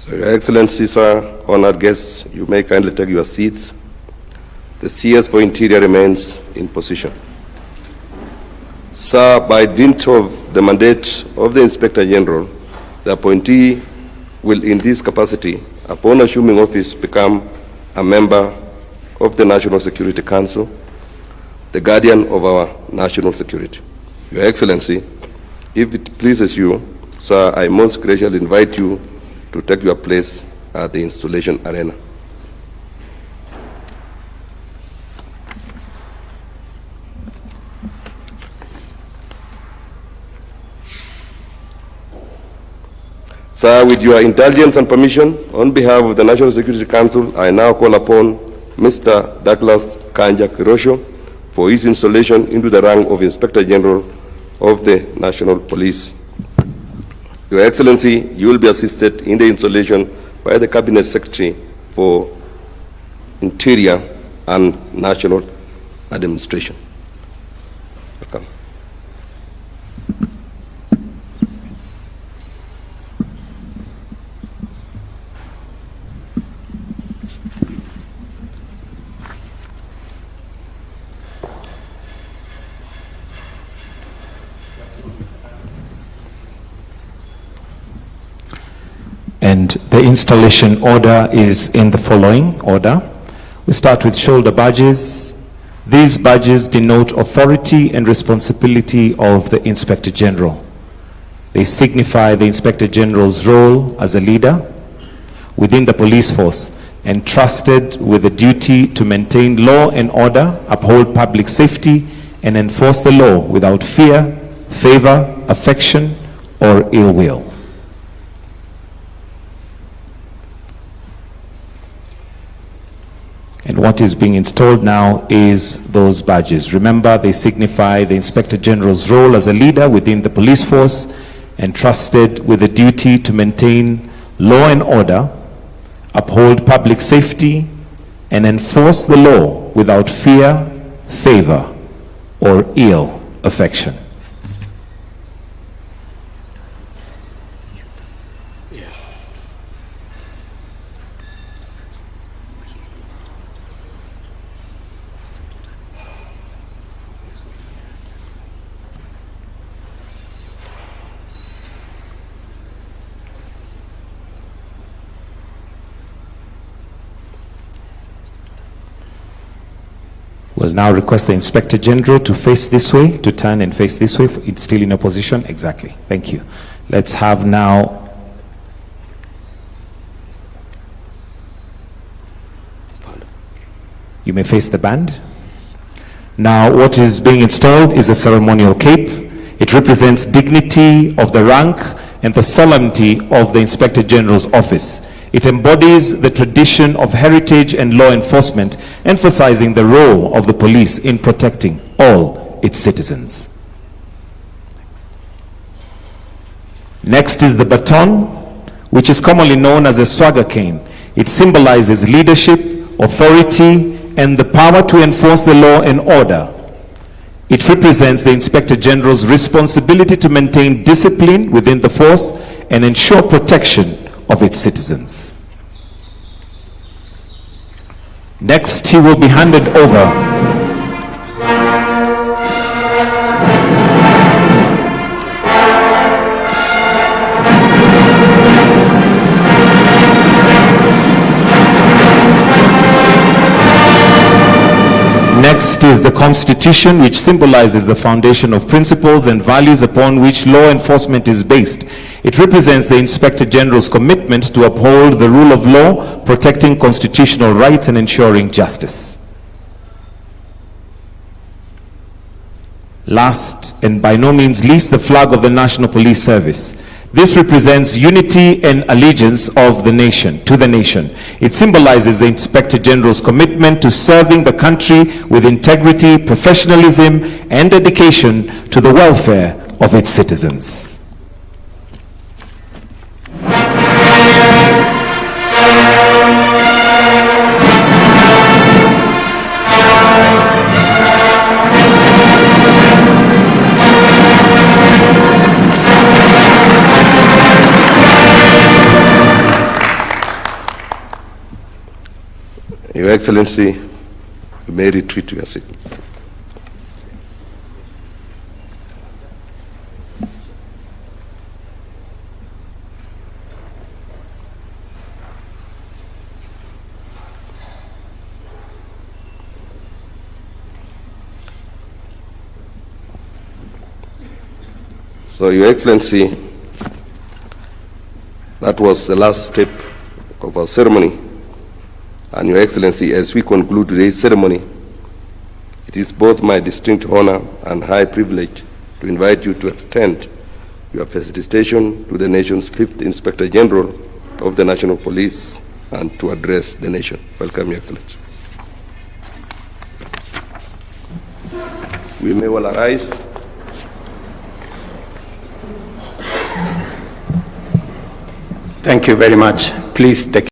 So, Your Excellency, sir, honored guests, you may kindly take your seats. The CS for Interior remains in position. Sir, by dint of the mandate of the Inspector General, the appointee will in this capacity, upon assuming office, become a member of the National Security Council, the guardian of our national security. Your Excellency, if it pleases you, sir, I most graciously invite you to take your place at the installation arena. Sir, with your indulgence and permission, on behalf of the National Security Council, I now call upon Mr. Douglas Kanja for his installation into the rank of Inspector General of the National Police. Your Excellency, you will be assisted in the installation by the Cabinet Secretary for Interior and National Administration. Welcome. And the installation order is in the following order. We start with shoulder badges. These badges denote authority and responsibility of the Inspector General. They signify the Inspector General's role as a leader within the police force, entrusted with the duty to maintain law and order, uphold public safety, and enforce the law without fear, favor, affection, or ill will. And what is being installed now is those badges. Remember, they signify the Inspector General's role as a leader within the police force, entrusted with the duty to maintain law and order, uphold public safety, and enforce the law without fear, favor, or ill affection. We'll now request the Inspector General to face this way, to turn and face this way. It's still in a position. Exactly. Thank you. Let's have now you may face the band. Now what is being installed is a ceremonial cape. It represents dignity of the rank and the solemnity of the Inspector General's office. It embodies the tradition of heritage and law enforcement, emphasizing the role of the police in protecting all its citizens. Next is the baton, which is commonly known as a swagger cane. It symbolizes leadership, authority, and the power to enforce the law and order. It represents the Inspector General's responsibility to maintain discipline within the force and ensure protection of its citizens. Next, he will be handed over Next is the Constitution, which symbolizes the foundation of principles and values upon which law enforcement is based. It represents the Inspector General's commitment to uphold the rule of law, protecting constitutional rights and ensuring justice. Last, and by no means least, the flag of the National Police Service. This represents unity and allegiance of the nation, to the nation. It symbolizes the Inspector General's commitment to serving the country with integrity, professionalism, and dedication to the welfare of its citizens. Your Excellency, you may retreat to your seat. So, Your Excellency, that was the last step of our ceremony. And Your Excellency, as we conclude today's ceremony, it is both my distinct honor and high privilege to invite you to extend your felicitation to the nation's 5th Inspector General of the National Police and to address the nation. Welcome, Your Excellency. We may well arise. Thank you very much. Please take